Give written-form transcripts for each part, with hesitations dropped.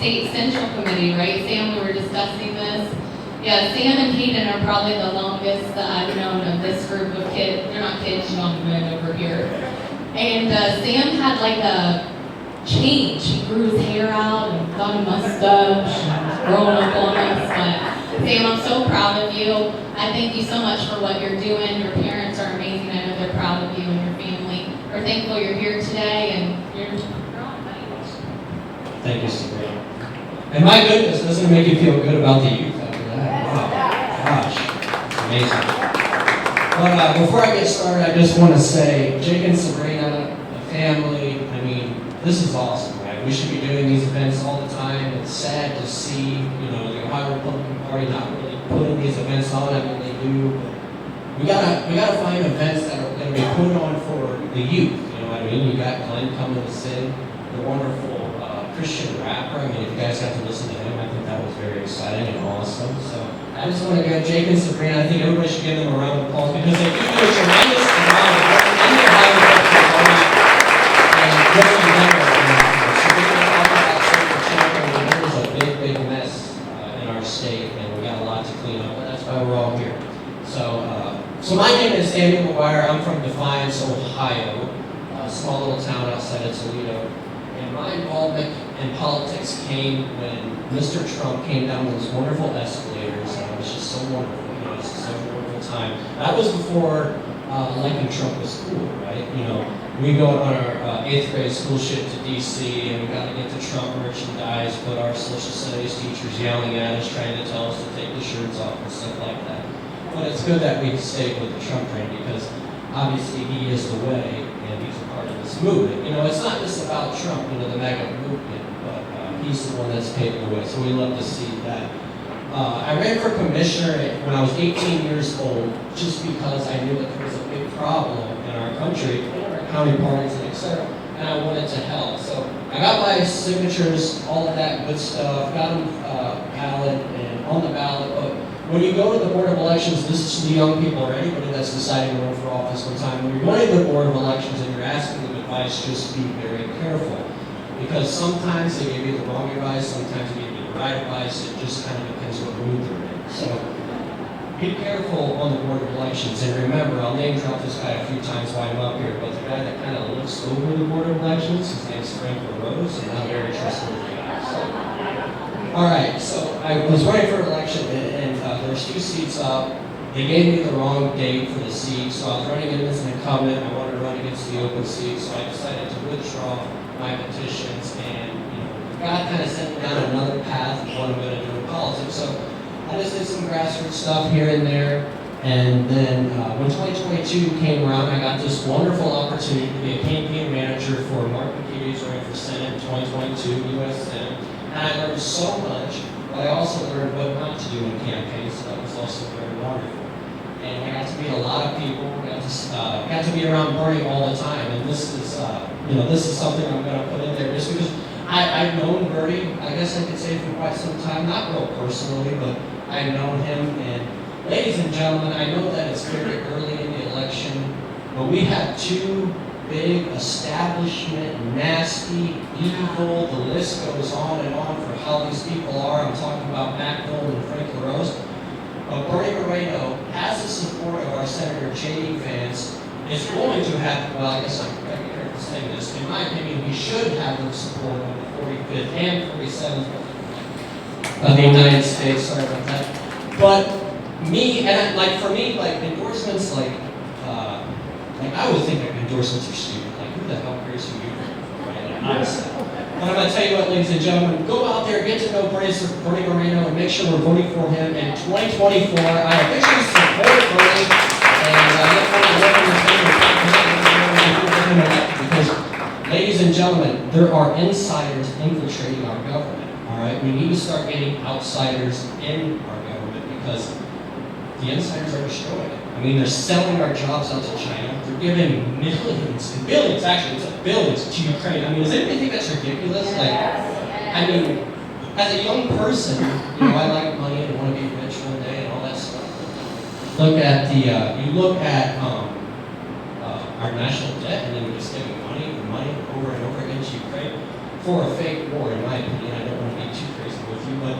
State Central Committee, right? Sam, we were discussing this. Yeah, Sam and Hayden are probably the longest that I've known of this group of kids. They're not kids, young men over here. And Sam had like a change. He grew his hair out and got a mustache and grown up on us. But Sam, I'm so proud of you. I thank you so much for what you're doing. Your parents are amazing. I know they're proud of you and your family. We're thankful you're here today and you're on. Thank you, Sabrina. And my goodness, doesn't it make you feel good about the youth after that? Wow, gosh, amazing. But before I get started, I just want to say, Jake and Sabrina, the family, I mean, this is awesome, right? We should be doing these events all the time. It's sad to see, the Ohio Republican Party not really putting these events on. I mean, they do, but we gotta find events that are going to be put on for the youth. You know what I mean? You got Glenn coming to sing, the wonderful Christian rapper. I mean, if you guys got to listen to him, I think that was very exciting and awesome. So I just want to give Jake and Sabrina, I think everybody should give them a round of applause because they do a tremendous amount of work in the Ohio Republican Party. And just remember, Sabrina talked about social change. There was a big mess in our state, and we got a lot to clean up, and that's why we're all here. So my name is McGuire. I'm from Defiance, Ohio, a small little town outside of Toledo. And my involvement in politics came when Mr. Trump came down those wonderful escalators, and it was just so wonderful. It's such a wonderful time. That was before liking Trump was cool, right? We go on our 8th grade school trip to D.C. and we got to get the Trump merchandise, but our social studies teachers yelling at us, trying to tell us to take the shirts off and stuff like that. But it's good that we stayed with the Trump train because obviously he is the way and he's a part of this movement. It's not just about Trump, the MAGA movement, but he's the one that's paved the way. So we love to see that. I ran for commissioner when I was 18 years old just because I knew that there was a big problem in our country, in our county parties, and etc. And I wanted to help. So I got my signatures, all of that good stuff, got them on the ballot. But when you go to the Board of Elections, this is to the young people or anybody that's deciding to run for office one time. When you're going to the Board of Elections and you're asking them advice, just be very careful. Because sometimes they give you the wrong advice, sometimes they give you the right advice. It just kind of depends what mood they're in. So be careful on the Board of Elections. And remember, I'll name drop this guy a few times while I'm up here, but the guy that kind of looks over the Board of Elections, his name's Frank LaRose, and I'm very trustworthy guy. All right, so I was running for election, and there's 2 seats up. They gave me the wrong date for the seat, so I was running against an incumbent. I wanted to run against the open seat, so I decided to withdraw my petitions, and God kind of sent me down another path of what I'm going to do in politics. So I just did some grassroots stuff here and there, and then when 2022 came around, I got this wonderful opportunity to be a campaign manager for Mark McGuire running for Senate in 2022, U.S. Senate. And I learned so much, but I also learned what not to do in campaigns, so that was also very wonderful. And I got to meet a lot of people, got to be around Bernie all the time, and this is something I'm going to put in there just because I've known Bernie, I guess I could say for quite some time, not real personally, but I've known him, and ladies and gentlemen, I know that it's very early in the election, but we have 2 big establishment, nasty, evil, the list goes on and on for how these people are. I'm talking about Matt Gold and Frank LaRose. But Bernie Moreno has the support of our Senator J.D. Vance. Is going to have, well, I guess I'm very careful saying this. In my opinion, he should have the support of the 45th and 47th of the United States. Sorry about that. But for me, endorsements, I always think endorsements are stupid. Who the hell cares who you are? Right? Honestly. But I'm going to tell you what, ladies and gentlemen, go out there, get to know Bernie Moreno, and make sure we're voting for him in 2024. I officially support Bernie, and I look forward to working with him because, ladies and gentlemen, there are insiders infiltrating our government. All right, we need to start getting outsiders in our government because the insiders are destroying it. I mean, they're selling our jobs out to China. They're giving millions, and billions, actually, it's billions to Ukraine. I mean, does anybody think that's ridiculous? I mean, as a young person, I like money and want to be rich one day and all that stuff. Look at you look at our national debt, and then we're just giving money over and over again to Ukraine. for a fake war, in my opinion. I don't want to be too crazy with you, but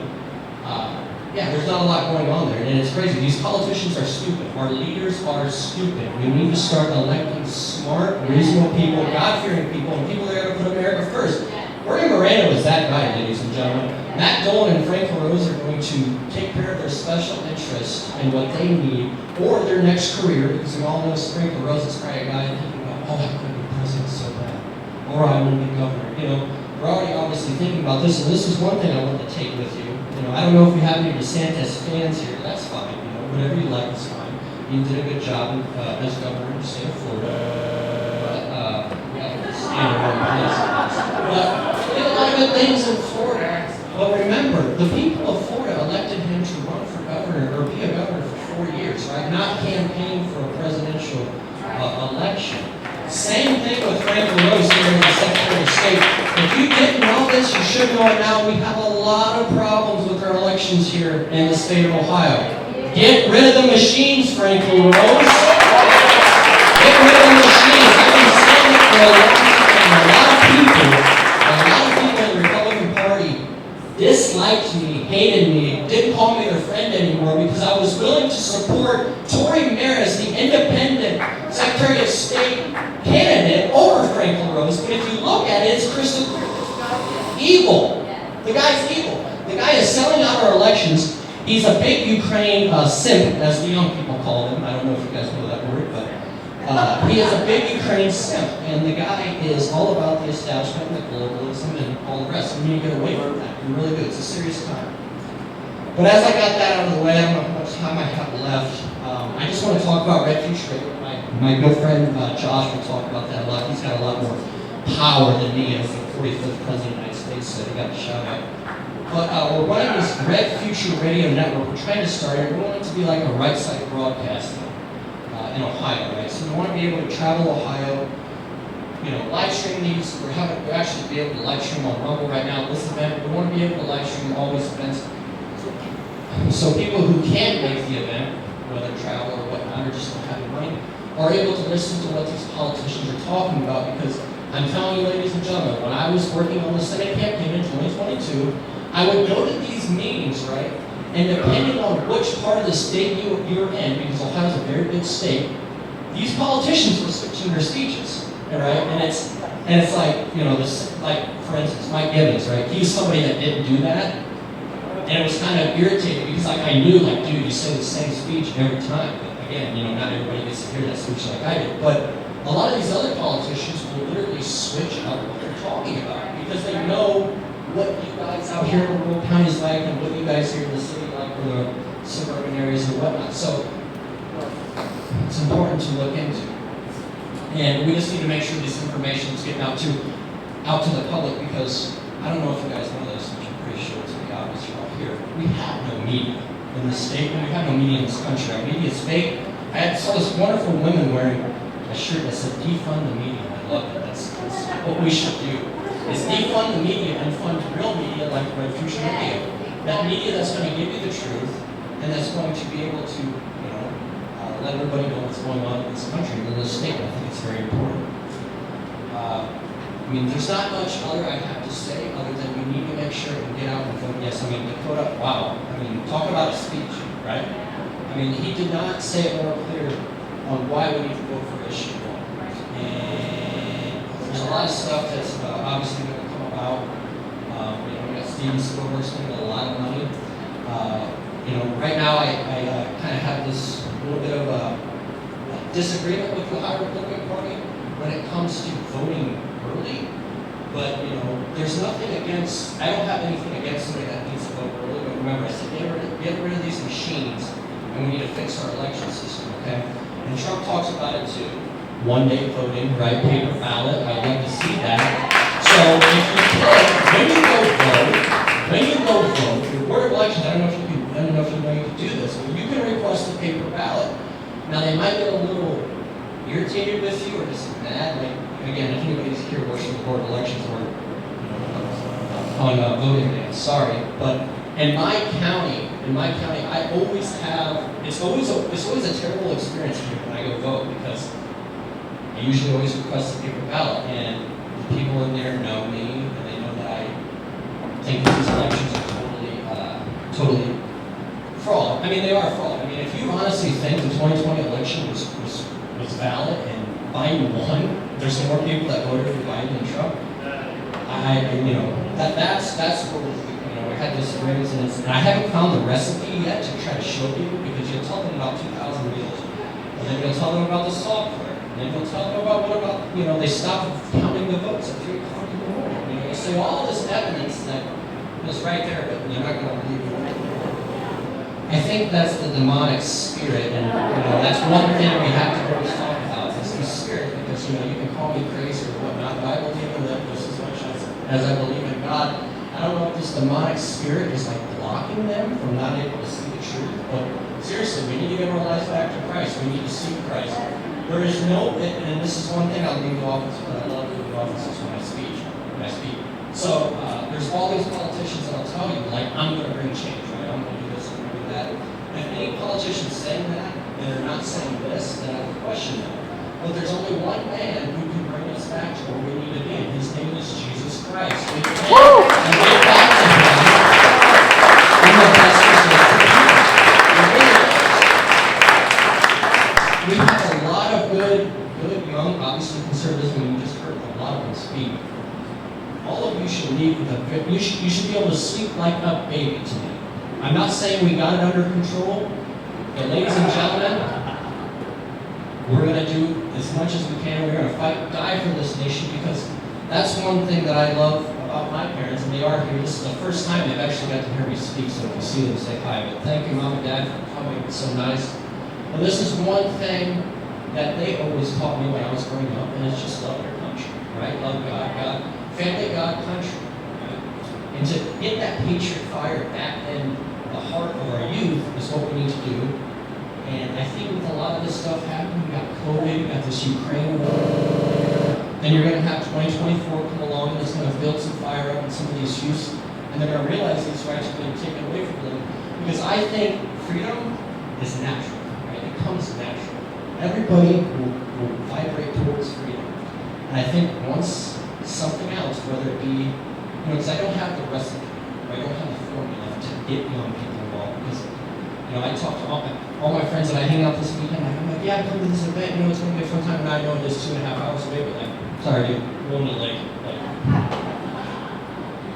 yeah, there's not a lot going on there, and it's crazy. These politicians are stupid. Our leaders are stupid. We need to start electing smart, reasonable people, God-fearing people, and people that are going to put America first. Bernie Moreno is that guy, ladies and gentlemen. Matt Dolan and Frank LaRose are going to take care of their special interests and what they need, or their next career, because we all know Frank LaRose is probably a guy thinking about, oh, I could be president so bad, or I want to be governor. You know, we're already obviously thinking about this, and this is one thing I want to take with you. You know, I don't know if we have any DeSantis fans here. That's fine. You know, whatever you like is fine. You did a good job as governor in the state of Florida. But yeah, stand around place. But we did a lot of good things in Florida. But remember, the people of Florida elected him to run for governor or be a governor for 4 years, right? Not campaign for a presidential election. Same thing with Frank LaRose here as the Secretary of State. If you didn't know this, you should know it now. We have a lot of problems with our elections here in the state of Ohio. Get rid of the machines, Frank LaRose. Get rid of the machines. I've been saying it for a long time. A lot of people in the Republican Party disliked me, hated me, didn't call me their friend anymore because I was willing to support Tory Maris, the independent Secretary of State candidate, over Frank LaRose. But if you look at it, it's crystal evil. The guy's evil. The guy is selling out our elections. He's a big Ukraine simp, as the young people call him. I don't know if you guys know that word, but he is a big Ukraine simp. And the guy is all about the establishment, the globalism, and all the rest. We need to get away from that. We really do. It's a serious time. But as I got that out of the way, I don't know how much time I have left. I just want to talk about Red Future. My good friend Josh will talk about that a lot. He's got a lot more power than me as the 45th President of the United States, so he got a shout out. But we're running this Red Future Radio Network. We're trying to start it. We want it to be like a right-side broadcasting in Ohio, right? So we want to be able to travel Ohio, you know, live stream these. We're actually be able to live stream on Rumble right now. This event, we want to be able to live stream all these events. So people who can't make the event, whether travel or whatnot, or just don't have the money, are able to listen to what these politicians are talking about. Because I'm telling you, ladies and gentlemen, when I was working on the Senate campaign in 2022, I would go to these meetings, right? And depending on which part of the state you're in, because Ohio's a very big state, these politicians were switching their speeches, right? And it's like, you know, this, like for instance, Mike Gibbons, right? He was somebody that didn't do that, and it was kind of irritating because like I knew, like, dude, you say the same speech every time. But again, you know, not everybody gets to hear that speech like I did. But a lot of these other politicians will literally switch up what they're talking about because they know what you guys out here in the rural counties like and what you guys here in the city like or the suburban areas and whatnot. So it's important to look into. And we just need to make sure this information is getting out to the public because I don't know if you guys know this, which I'm pretty sure it's pretty obvious you're all here. We have no media in this state, and we have no media in this country. Our media is fake. I saw this wonderful woman wearing a shirt that said defund the media. I love it. That's what we should do. Is defund the media and fund real media like Red Future Radio. That media that's going to give you the truth and that's going to be able to, you know, let everybody know what's going on in this country and in this state. I think it's very important. I mean, there's not much other I have to say other than we need to make sure we get out and vote yes. I mean, Dakota, wow. I mean, talk about a speech, right? I mean, he did not say it more clear on why we need to vote for issue 1. And there's a lot of stuff that's obviously going to come about. You know, we got Steven Spielberg spending a lot of money. You know, right now I kind of have this little bit of a disagreement with the Ohio Republican Party when it comes to voting early. But, you know, there's nothing against, I don't have anything against somebody that needs to vote early. But remember, I said get rid of these machines and we need to fix our election system, okay? And Trump talks about it too. One-day voting, right? Paper ballot. I'd like to see that. So if you could, when you go vote, the Board of Elections, I don't know if you know you can do this, but you can request a paper ballot. Now they might get a little irritated with you or just mad. Like again, if anybody's here works for the Board of Elections or on voting day, sorry, but in my county, I always have. It's always a terrible experience for me when I go vote because I usually always request a paper ballot, and the people in there know me, and they know that think that these elections are totally fraud. I mean, they are fraud. I mean, if you honestly think the 2020 election was valid and Biden won, there's more people that voted for Biden than Trump. That's what we had disagreements, and I haven't found the recipe yet to try to show people, because you'll tell them about 2,000 meals, and then you'll tell them about the software, and then you'll tell them about what about, they stopped counting the votes at 3 o'clock in the morning. You say all this evidence that is right there, but you're not going to believe it. I think that's the demonic spirit, and that's one thing we have to always talk about, is the spirit, because you can call me crazy or whatnot, but I believe in that just as much as I believe in God. I don't know if this demonic spirit is like blocking them from not able to see the truth, but seriously, we need to give our lives back to Christ. We need to seek Christ. There is no, and this is one thing I'll leave the office, but I love leaving offices when I speak. So there's all these politicians that'll tell you, like, I'm going to bring change, right? I'm going to do this, I'm going to do that. And if any politician saying that, and they're not saying this, then I would question them. But there's only one man who can bring us back to where we need to be, and his name is Jesus Christ. We can and get back to him in the best result for people. We have a lot of good young, obviously conservatives, and you just heard a lot of them speak. All of you should leave with you should be able to sleep like a baby tonight. I'm not saying we got it under control, but ladies and gentlemen, we're going to do as much as we can. We're going to fight, die for this nation, because that's one thing that I love about my parents, and they are here. This is the first time they've actually got to hear me speak, so if you see them, say hi. But thank you, Mom and Dad, for coming. It's so nice. But this is one thing that they always taught me when I was growing up, and it's just love your country, right? Love God, family, God, country. Right? And to get that patriot fire back in the heart of our youth is what we need to do. And I think with a lot of this stuff happening, we got COVID, we got this Ukraine war, then you're going to have 2024 come along, and it's going to build some fire up in some of these youths, and they're going to realize these rights are being taken away from them. Because I think freedom is natural, right? It comes natural. Everybody will vibrate towards freedom. And I think once something else, whether it be, because I don't have the recipe, I don't have the formula to get young people involved, because I talk to all my friends that I hang out this weekend. I'm like, yeah, come to this event. It's going to be a fun time. And I know it is 2.5 hours away, but sorry, dude, we're going to like,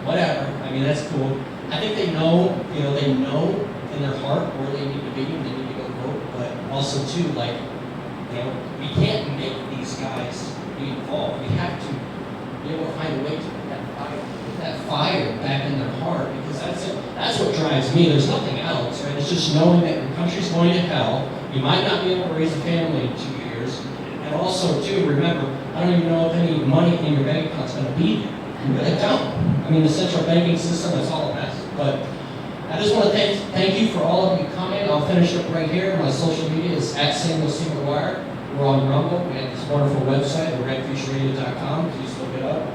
whatever. I mean, that's cool. I think they know, they know in their heart where they need to be and they need to go vote. But also too, we can't make these guys be involved. We have to be able to find a way to put that fire back in their heart, because that's what drives me. There's nothing else, right? It's just knowing that your country's going to hell. You might not be able to raise a family in 2 years. And also, too, remember, I don't even know if any money in your bank account's going to be there. You really don't. I mean, the central banking system is all a mess. But I just want to thank you for all of you coming. I'll finish up right here. My social media is at McGuire. We're on Rumble. We have this wonderful website, redfutureradio.com. Please look it up.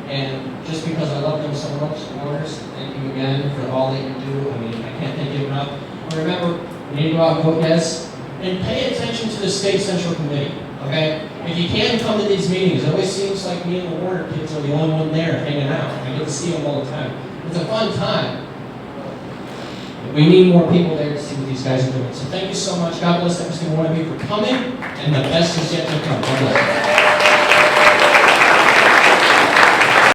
And just because I love them so much, Warners, thank you again for all that you do. I mean, I can't thank you enough. And remember, you need to go out and vote yes. And pay attention to the State Central Committee, okay? If you can come to these meetings, it always seems like me and the Warner kids are the only one there hanging out. I get to see them all the time. It's a fun time. We need more people there to see what these guys are doing. So thank you so much. God bless every single one of you for coming, and the best is yet to come. God bless.